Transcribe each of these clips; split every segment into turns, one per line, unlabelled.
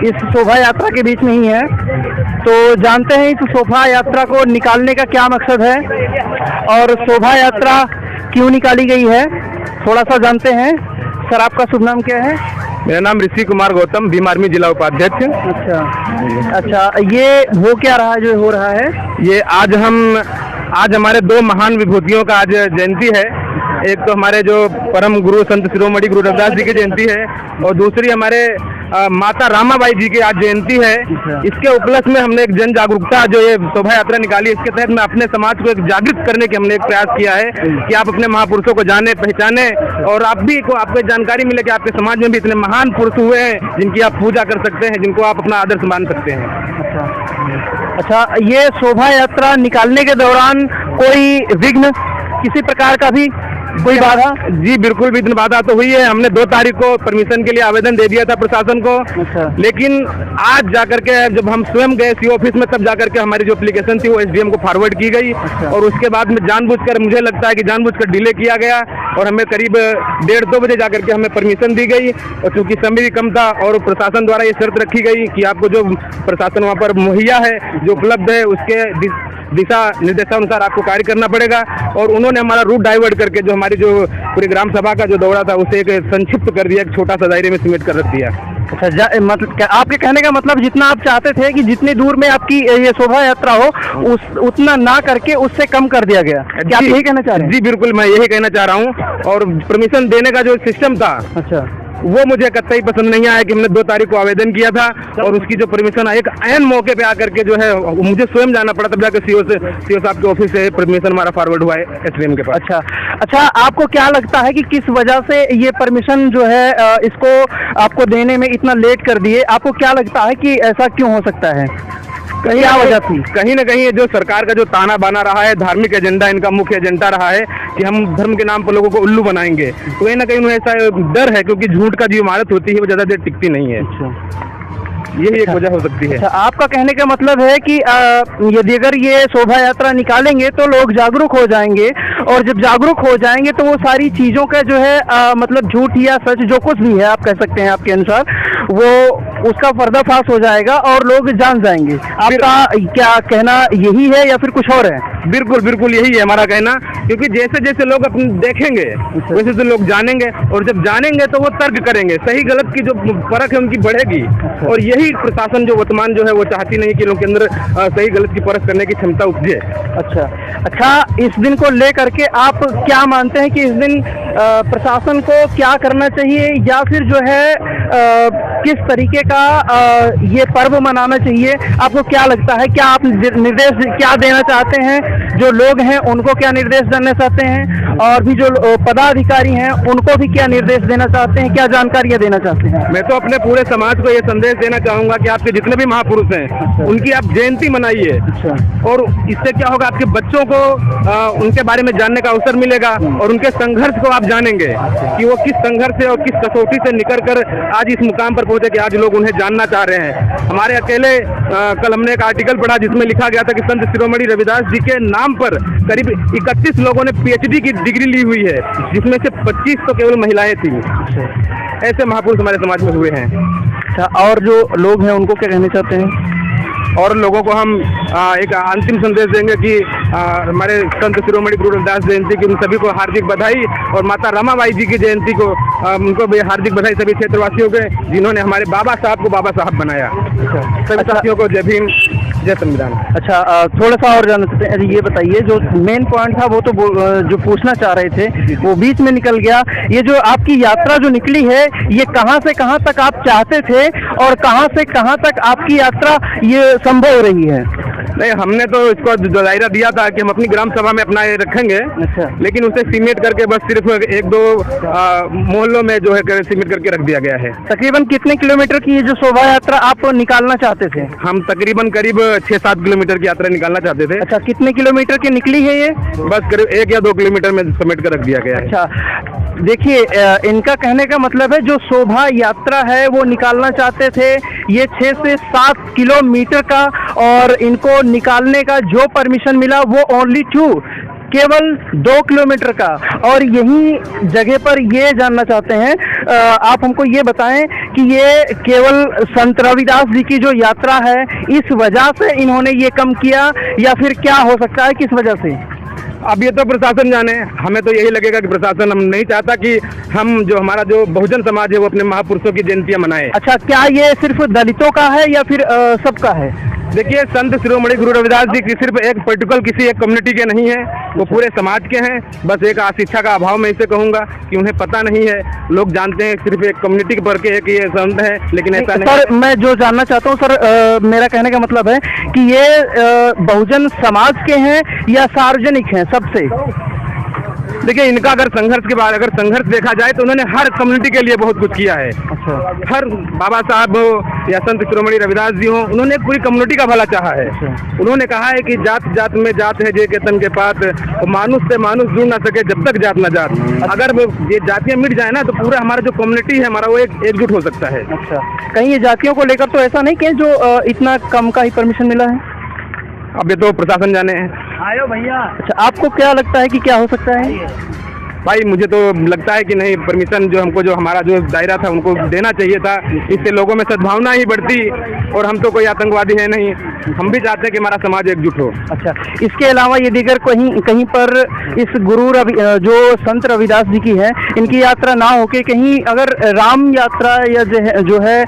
इस शोभा यात्रा के बीच में ही है, तो जानते हैं इस शोभा यात्रा को निकालने का क्या मकसद है और शोभा यात्रा क्यों निकाली गई है, थोड़ा सा जानते हैं। सर, आपका शुभ नाम क्या है?
मेरा नाम ऋषि कुमार गौतम, भीम आर्मी जिला उपाध्यक्ष।
अच्छा, ये हो क्या रहा है जो हो रहा है?
ये आज हमारे दो महान विभूतियों का आज जयंती है। एक तो हमारे जो परम गुरु संत शिरोमणि गुरु रविदास जी की जयंती है और दूसरी हमारे माता रामाबाई जी की आज जयंती है। इसके उपलक्ष्य में हमने एक जन जागरूकता जो ये शोभा यात्रा निकाली, इसके तहत मैं अपने समाज को एक जागृत करने की हमने एक प्रयास किया है कि आप अपने महापुरुषों को जाने पहचाने और आप भी को आपको जानकारी मिले कि आपके समाज में भी इतने महान पुरुष हुए हैं जिनकी आप पूजा कर सकते हैं, जिनको आप अपना आदर्श मान सकते हैं।
अच्छा, ये शोभा यात्रा निकालने के दौरान कोई विघ्न, किसी प्रकार का भी कोई बाधा?
जी बिल्कुल, भी बाधा तो हुई है। हमने 2 तारीख को परमिशन के लिए आवेदन दे दिया था प्रशासन को। लेकिन आज जाकर के जब हम स्वयं गए सी ऑफिस में, तब जाकर के हमारी जो एप्लीकेशन थी वो एसडीएम को फॉरवर्ड की गई और उसके बाद में जानबूझकर, मुझे लगता है कि जानबूझकर डिले किया गया और हमें करीब 1:30-2 बजे जाकर के हमें परमिशन दी गई। और चूंकि समय भी कम था और प्रशासन द्वारा ये शर्त रखी गई कि आपको जो प्रशासन वहाँ पर मुहैया है, जो उपलब्ध है, उसके दिशा निर्देशानुसार आपको कार्य करना पड़ेगा। और उन्होंने हमारा रूट डाइवर्ट करके जो हमारी जो पूरी ग्राम सभा का जो दौरा था उसे एक संक्षिप्त कर दिया, एक छोटा सा दायरे में सिमट कर रख दिया।
अच्छा, मतलब आपके कहने का मतलब जितना आप चाहते थे कि जितनी दूर में आपकी ये शोभा यात्रा हो उतना ना करके उससे कम कर दिया गया, क्या आप यही कहना चाह रहे हैं?
जी बिल्कुल, मैं यही कहना चाह रहा हूँ। और परमिशन देने का जो सिस्टम था, अच्छा, वो मुझे कतई पसंद नहीं आया कि हमने 2 तारीख को आवेदन किया था और उसकी जो परमिशन एक ऐन मौके पे आकर के जो है मुझे स्वयं जाना पड़ा, तब जाकर सीओ साहब के ऑफिस से परमिशन हमारा फॉरवर्ड हुआ है एसडीएम के पास।
अच्छा, आपको क्या लगता है कि किस वजह से ये परमिशन जो है इसको आपको देने में इतना लेट कर दिए? आपको क्या लगता है कि ऐसा क्यों हो सकता है? क्या वजह थी?
कहीं ना कहीं जो सरकार का जो ताना बाना रहा है, धार्मिक एजेंडा इनका मुख्य एजेंडा रहा है कि हम धर्म के नाम पर लोगों को उल्लू बनाएंगे, तो कहीं ना कहीं उन्हें ऐसा डर है, क्योंकि झूठ का जो इमारत होती है वो ज्यादा देर टिकती नहीं है। यही एक वजह हो सकती है।
अच्छा, आपका कहने का मतलब है कि यदि अगर ये शोभा यात्रा निकालेंगे तो लोग जागरूक हो जाएंगे और जब जागरूक हो जाएंगे तो वो सारी चीज़ों का जो है मतलब झूठ या सच जो कुछ भी है आप कह सकते हैं आपके अनुसार, वो उसका पर्दाफाश हो जाएगा और लोग जान जाएंगे। आपका क्या कहना यही है या फिर कुछ और है?
बिल्कुल बिल्कुल यही है हमारा कहना, क्योंकि जैसे जैसे लोग अपने देखेंगे वैसे वैसे लोग जानेंगे और जब जानेंगे तो वो तर्क करेंगे, सही गलत की जो परख है उनकी बढ़ेगी। और यही प्रशासन जो वर्तमान जो है वो चाहती नहीं कि लोगों के अंदर सही गलत की परख करने की क्षमता उपजे।
अच्छा, इस दिन को लेकर के आप क्या मानते हैं कि इस दिन प्रशासन को क्या करना चाहिए या फिर जो है किस तरीके का ये पर्व मनाना चाहिए? आपको क्या लगता है, क्या आप निर्देश क्या देना चाहते हैं? जो लोग हैं उनको क्या निर्देश देना चाहते हैं और भी जो पदाधिकारी हैं उनको भी क्या निर्देश देना चाहते हैं, क्या जानकारियाँ देना चाहते हैं?
मैं तो अपने पूरे समाज को ये संदेश देना चाहूँगा कि आपके जितने भी महापुरुष हैं उनकी आप जयंती मनाइए और इससे क्या होगा, आपके बच्चों को उनके बारे में जानने का अवसर मिलेगा और उनके संघर्ष को आप जानेंगे कि वो किस संघर्ष से और किस कसौटी से निकल कर आज इस मुकाम पर पहुंचे कि आज लोग उन्हें जानना चाह रहे हैं। हमारे अकेले कल हमने एक आर्टिकल पढ़ा जिसमें लिखा गया था कि संत शिरोमणि रविदास जी के नाम पर करीब 31 लोगों ने पीएचडी की डिग्री ली हुई है, जिसमें से 25 तो केवल महिलाएं थी। ऐसे महापुरुष हमारे समाज में हुए हैं।
अच्छा, और जो लोग हैं उनको क्या कहना चाहते हैं?
और लोगों को हम एक अंतिम संदेश देंगे कि हमारे संत शिरोमणि गुरु रविदास जयंती की उन सभी को हार्दिक बधाई और माता रमाबाई जी की जयंती को उनको भी हार्दिक बधाई, सभी क्षेत्रवासियों के जिन्होंने हमारे बाबा साहब को बाबा साहब बनाया। सभी साथियों को जय भीम, जय संविधान।
अच्छा, थोड़ा सा और जानना चाहते हैं, ये बताइए जो मेन पॉइंट था वो तो जो पूछना चाह रहे थे वो बीच में निकल गया। ये जो आपकी यात्रा जो निकली है ये कहाँ से कहाँ तक आप चाहते थे और कहाँ से कहाँ तक आपकी यात्रा ये संभव हो रही है?
नहीं, हमने तो इसको दायरा दिया था कि हम अपनी ग्राम सभा में अपना ये रखेंगे, लेकिन उसे सीमित करके बस सिर्फ 1-2 मोहल्लों में जो है सीमित करके रख दिया गया है।
तकरीबन कितने किलोमीटर की ये जो शोभा यात्रा आप निकालना चाहते थे?
हम तकरीबन करीब 6-7 किलोमीटर की यात्रा निकालना चाहते थे।
अच्छा, कितने किलोमीटर की निकली है ये?
बस करीब 1 या 2 किलोमीटर में समेट कर रख दिया गया है।
अच्छा, देखिए इनका कहने का मतलब है जो शोभा यात्रा है वो निकालना चाहते थे ये 6 से 7 किलोमीटर का और इनको निकालने का जो परमिशन मिला वो ओनली 2 केवल 2 किलोमीटर का, और यही जगह पर ये जानना चाहते हैं, आप हमको ये बताएं कि ये केवल संत रविदास जी की जो यात्रा है इस वजह से इन्होंने ये कम किया, या फिर क्या हो सकता है, किस वजह से?
अब ये तो प्रशासन जाने। हमें तो यही लगेगा कि प्रशासन हम नहीं चाहता कि हम जो हमारा जो बहुजन समाज है वो अपने महापुरुषों की जयंतियां मनाए।
अच्छा, क्या ये सिर्फ दलितों का है या फिर सबका है?
देखिए, संत शिरोमणि गुरु रविदास जी की सिर्फ एक पर्टिकुलर किसी एक कम्युनिटी के नहीं है, वो पूरे समाज के हैं। बस एक शिक्षा का अभाव मैं इसे कहूँगा कि उन्हें पता नहीं है। लोग जानते हैं सिर्फ एक कम्युनिटी के पर के है कि ये संत है, लेकिन ऐसा नहीं।
सर, मैं जो जानना चाहता हूँ सर, मेरा कहने का मतलब है कि ये बहुजन समाज के हैं या सार्वजनिक हैं सबसे?
देखिए, इनका अगर संघर्ष के बाद अगर संघर्ष देखा जाए तो उन्होंने हर कम्युनिटी के लिए बहुत कुछ किया है।
अच्छा।
हर बाबा साहब हो या संत शिरोमणि रविदास जी हो, उन्होंने पूरी कम्युनिटी का भला चाहा है।
अच्छा।
उन्होंने कहा है कि जात जात में जात है जे के तन के पात, मानुष से मानुष जुड़ ना सके जब तक जात ना जात। अगर ये जातियाँ मिट जाए ना तो पूरा हमारा जो कम्युनिटी है हमारा वो एकजुट हो सकता है।
अच्छा, कहीं ये जातियों को लेकर तो ऐसा नहीं कि जो इतना कम का ही परमिशन मिला है?
अब ये तो प्रशासन जाने हैं।
आयो भैया। अच्छा, आपको क्या लगता है कि क्या हो सकता है?
भाई, मुझे तो लगता है कि नहीं, परमिशन जो हमको जो हमारा जो दायरा था उनको देना चाहिए था। इससे लोगों में सद्भावना ही बढ़ती, और हम तो कोई आतंकवादी है नहीं। हम भी चाहते हैं कि हमारा समाज एकजुट हो। अच्छा,
इसके अलावा ये दीगर कहीं पर इस जो संत रविदास जी की है इनकी यात्रा ना होके कहीं अगर राम यात्रा या जो है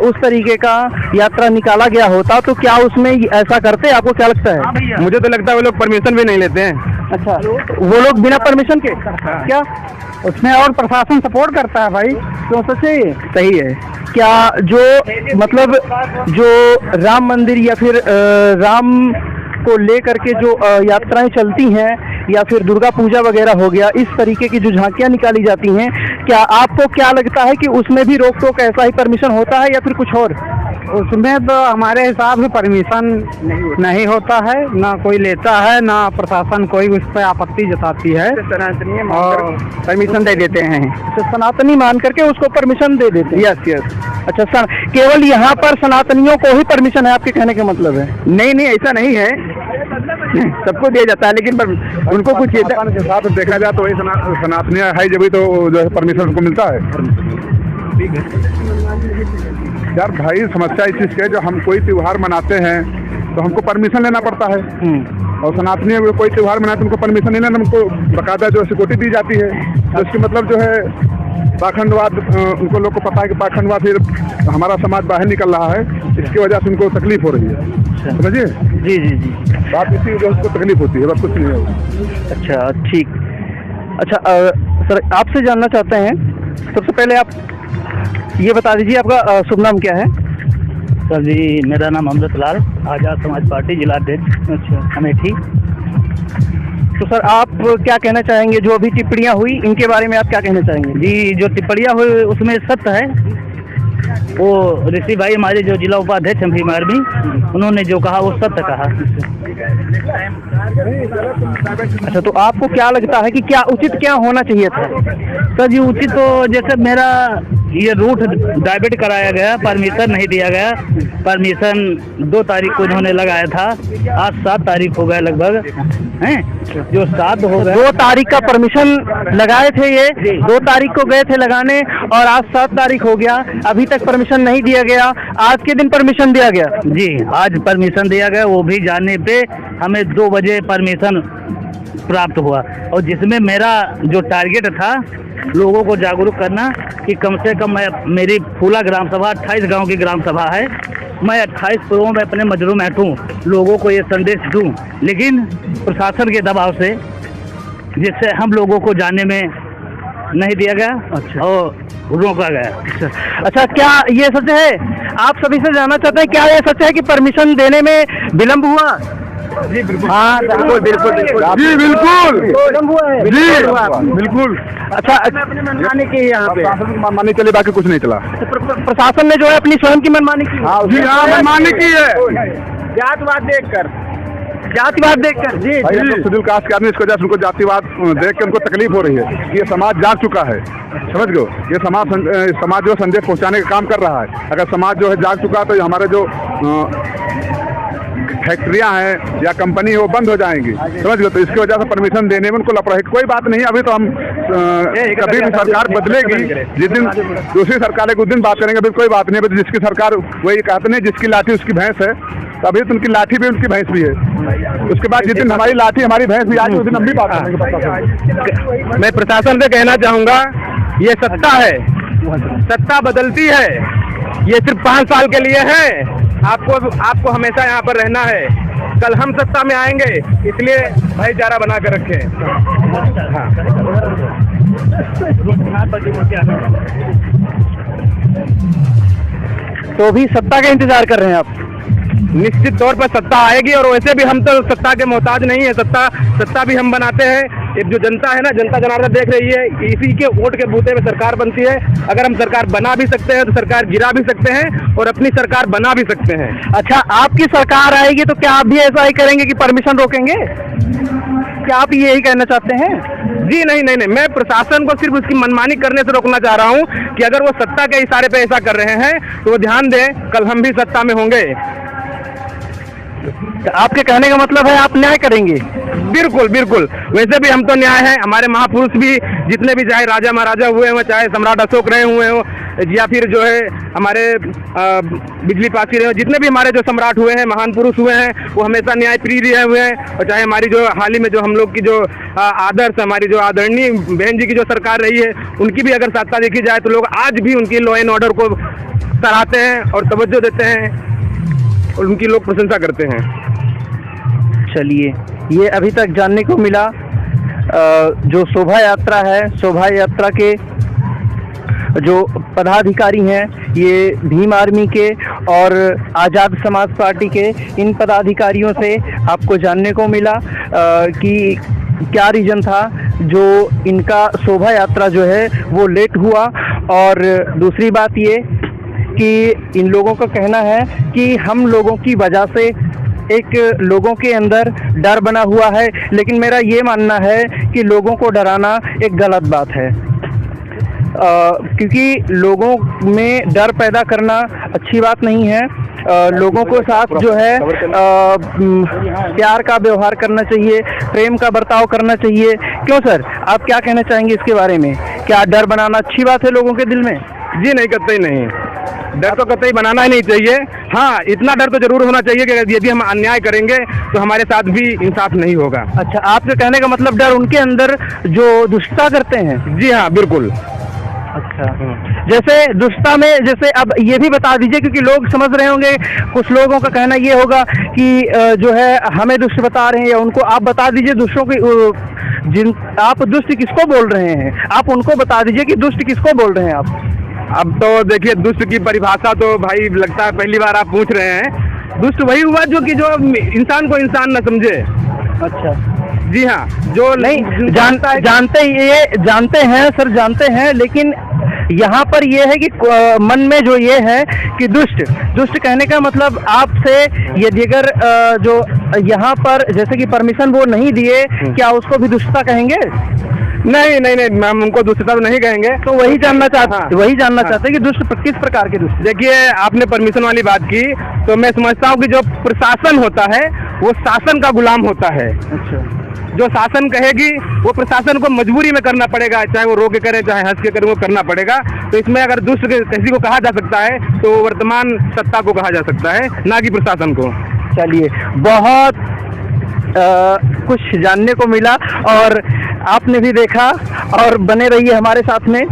उस तरीके का यात्रा निकाला गया होता तो क्या उसमें ऐसा करते? आपको क्या लगता है?
मुझे तो लगता है वो लोग परमिशन भी नहीं लेते हैं।
अच्छा, वो लोग बिना परमिशन के? क्या उसमें और प्रशासन सपोर्ट करता है भाई? क्यों? सही है। क्या जो मतलब जो राम मंदिर या फिर राम को लेकर के जो यात्राएं चलती हैं या फिर दुर्गा पूजा वगैरह हो गया, इस तरीके की जो झांकियां निकाली जाती हैं, क्या आपको क्या लगता है कि उसमें भी रोक टोक ऐसा ही परमिशन होता है या फिर कुछ और?
उसमें तो हमारे हिसाब से परमिशन नहीं होता है, ना कोई लेता है, ना प्रशासन कोई उस पर आपत्ति जताती है और परमिशन दे देते हैं।
तो सनातनी मान करके उसको परमिशन दे देते हैं?
यस।
अच्छा, केवल यहाँ पर सनातनियों को ही परमिशन है, आपके कहने का मतलब है?
नहीं, ऐसा नहीं है, सबको दिया जाता है, लेकिन उनको कुछ के साथ देखा जाए तो वही सनातनी है जब तो जो है परमिशन उनको मिलता है। यार भाई, समस्या इस चीज़ की है, जो हम कोई त्यौहार मनाते हैं तो हमको परमिशन लेना पड़ता है, और सनातनी अगर कोई त्यौहार मनाते उनको परमिशन नहीं लेना, हमको बाकायदा जो सिक्योरिटी दी जाती है। तो इसकी मतलब जो है पाखंडवाद, उनको लोग को पता है कि पाखंडवाद फिर हमारा समाज बाहर निकल रहा है, इसकी वजह से उनको तकलीफ हो रही है। समझिए?
जी।
बात इसी वजह से तकलीफ होती है, बस कुछ नहीं है।
अच्छा, ठीक। अच्छा सर, आपसे जानना चाहते हैं, सबसे पहले आप ये बता दीजिए आपका शुभ नाम क्या है?
सर जी, मेरा नाम अमृतलाल, आज़ाद समाज पार्टी जिला अध्यक्ष। अच्छा, अमेठी।
तो सर, आप क्या कहना चाहेंगे? जो अभी टिप्पणियां हुई इनके बारे में आप क्या कहना चाहेंगे?
जी, जो टिप्पणियां हुई उसमें सत्य है। वो ऋषि भाई हमारे जो जिला उपाध्यक्ष हैं भीम आर्मी, उन्होंने जो कहा वो सत्य कहा।
अच्छा, तो आपको क्या लगता है कि क्या उचित क्या होना चाहिए था?
सर जी, उचित तो जैसे मेरा ये रूट डाइवर्ट कराया गया, परमिशन नहीं दिया गया। परमिशन 2 तारीख को इन्होंने लगाया था, आज 7 तारीख हो गया लगभग, हैं जो 7 हो गया।
2 तारीख का परमिशन लगाए थे, ये 2 तारीख को गए थे लगाने और आज 7 तारीख हो गया, अभी तक परमिशन नहीं दिया गया। आज के दिन परमिशन दिया गया?
जी, आज परमिशन दिया गया, वो भी जाने पे हमें 2 बजे परमिशन प्राप्त हुआ, और जिसमें मेरा जो टारगेट था लोगों को जागरूक करना कि कम से कम मेरी फूला ग्राम सभा 28 गांव की ग्राम सभा है, मैं 28 पुरों में अपने मजरों में हटूँ, लोगों को ये संदेश दूँ, लेकिन प्रशासन के दबाव से जिससे हम लोगों को जाने में नहीं दिया गया।
अच्छा।
और रोका गया।
अच्छा, क्या ये सच है? आप सभी से जानना चाहते हैं, क्या ये सच है कि परमिशन देने में विलम्ब हुआ?
जी बिल्कुल।
हाँ, बिल्कुल।
जी बिल्कुल
विलम्ब हुआ है?
जी बिल्कुल।
अच्छा, अपनी मनमानी की यहाँ पे
मनमानी चले, बाकी कुछ नहीं चला।
प्रशासन ने जो है अपनी स्वयं की मनमानी की?
जी हाँ, मनमानी की है,
जातिवाद देखकर जी।
शेड्यूल कास्ट के आदमी, इसको वजह से उनको जातिवाद देख के उनको तकलीफ हो रही है। ये समाज जाग चुका है, समझ गए? ये समाज जो संदेश पहुंचाने का काम कर रहा है। अगर समाज जो है जाग चुका तो हमारे जो
फैक्ट्रियां हैं या कंपनी है वो बंद हो जाएंगी, समझ गए। तो इसकी वजह से परमिशन देने में उनको लापरवाही, कोई बात नहीं, अभी तो हम कभी भी सरकार बदलेगी, जिस दिन दूसरी सरकार है उस दिन बात करेंगे, अभी कोई बात नहीं। अभी जिसकी सरकार वही कहते नहीं, जिसकी लाठी उसकी भैंस है, तो अभी तो उनकी लाठी भी उनकी भैंस भी है। उसके बाद जिस दिन हमारी लाठी हमारी भैंस भी आएगी उस दिन हम भी बात करेंगे।
मैं प्रशासन से कहना चाहूँगा, ये सत्ता है, सत्ता बदलती है, ये सिर्फ 5 साल के लिए है। आपको हमेशा यहाँ पर रहना है, कल हम सत्ता में आएंगे, इसलिए भाईचारा बना कर रखें। हाँ।
तो भी सत्ता का इंतजार कर रहे हैं आप?
निश्चित तौर पर सत्ता आएगी, और वैसे भी हम तो सत्ता के मोहताज नहीं है, सत्ता भी हम बनाते हैं। एक जो जनता है ना, जनता जनार्दन देख रही है, इसी के वोट के बूते में सरकार बनती है। अगर हम सरकार बना भी सकते हैं तो सरकार गिरा भी सकते हैं, और अपनी सरकार बना भी सकते हैं।
अच्छा, आपकी सरकार आएगी तो क्या आप भी ऐसा ही करेंगे कि परमिशन रोकेंगे? क्या आप यही कहना चाहते हैं?
जी नहीं, मैं प्रशासन को सिर्फ उसकी मनमानी करने से रोकना चाह रहा हूँ कि अगर वो सत्ता के इशारे पे ऐसा कर रहे हैं तो वो ध्यान दें, कल हम भी सत्ता में होंगे।
आपके कहने का मतलब है आप न्याय करेंगे?
बिल्कुल बिल्कुल, वैसे भी हम तो न्याय है। हमारे महापुरुष भी जितने भी, चाहे राजा महाराजा हुए हों, चाहे सम्राट अशोक रहे हुए हों, या फिर जो है हमारे बिजली पासी रहे हो, जितने भी हमारे जो सम्राट हुए हैं, महान पुरुष हुए हैं, वो हमेशा न्याय प्रिय रहे हुए हैं। और चाहे हमारी जो हाल ही में जो हम लोग की जो आदर्श, हमारी जो आदरणीय बहन जी की जो सरकार रही है, उनकी भी अगर सत्ता देखी जाए तो लोग आज भी उनकी लॉ एंड ऑर्डर को सराहते हैं और तवज्जो देते हैं, और उनकी लोग प्रशंसा करते हैं।
चलिए, ये अभी तक जानने को मिला जो शोभा यात्रा है, शोभा यात्रा के जो पदाधिकारी हैं, ये भीम आर्मी के और आज़ाद समाज पार्टी के, इन पदाधिकारियों से आपको जानने को मिला कि क्या रीज़न था जो इनका शोभा यात्रा जो है वो लेट हुआ। और दूसरी बात ये कि इन लोगों का कहना है कि हम लोगों की वजह से एक लोगों के अंदर डर बना हुआ है, लेकिन मेरा ये मानना है कि लोगों को डराना एक गलत बात है, क्योंकि लोगों में डर पैदा करना अच्छी बात नहीं है। लोगों को साथ जो है प्यार का व्यवहार करना चाहिए, प्रेम का बर्ताव करना चाहिए। क्यों सर, आप क्या कहना चाहेंगे इसके बारे में? क्या डर बनाना अच्छी बात है लोगों के दिल में?
जी नहीं, कतई नहीं, डर तो कतई बनाना ही नहीं चाहिए। हाँ, इतना डर तो जरूर होना चाहिए कि यदि हम अन्याय करेंगे तो हमारे साथ भी इंसाफ नहीं होगा।
अच्छा, आपके कहने का मतलब डर उनके अंदर जो दुष्टता करते हैं?
जी हाँ, बिल्कुल।
अच्छा, जैसे दुष्टता में, जैसे अब ये भी बता दीजिए, क्योंकि लोग समझ रहे होंगे, कुछ लोगों का कहना ये होगा कि जो है हमें दुष्ट बता रहे हैं, या उनको आप बता दीजिए दुष्टों की, आप दुष्ट किसको बोल रहे हैं, आप उनको बता दीजिए कि दुष्ट किसको बोल रहे हैं आप।
अब तो देखिए, दुष्ट की परिभाषा तो भाई लगता है पहली बार आप पूछ रहे हैं। दुष्ट वही हुआ जो कि जो इंसान को इंसान न समझे।
अच्छा,
जी हाँ, जो
नहीं जानता है, जानते हैं सर, जानते हैं, लेकिन यहाँ पर ये है कि मन में जो ये है कि दुष्ट कहने का मतलब आपसे, यदि अगर जो यहाँ पर जैसे कि परमिशन वो नहीं दिए, क्या उसको भी दुष्टता कहेंगे?
नहीं, मैम, उनको दुष्टता तो नहीं कहेंगे।
तो वही जानना चाहते हैं कि दुष्ट किस प्रकार के दुष्ट।
देखिए, आपने परमिशन वाली बात की, तो मैं समझता हूँ कि जो प्रशासन होता है वो शासन का गुलाम होता है।
अच्छा,
जो शासन कहेगी वो प्रशासन को मजबूरी में करना पड़ेगा, चाहे वो रो के करे चाहे हंस के करे, वो करना पड़ेगा। तो इसमें अगर दुष्ट किसी को कहा जा सकता है तो वर्तमान सत्ता को कहा जा सकता है, ना कि प्रशासन को।
चलिए, बहुत कुछ जानने को मिला और आपने भी देखा, और बने रहिए हमारे साथ में।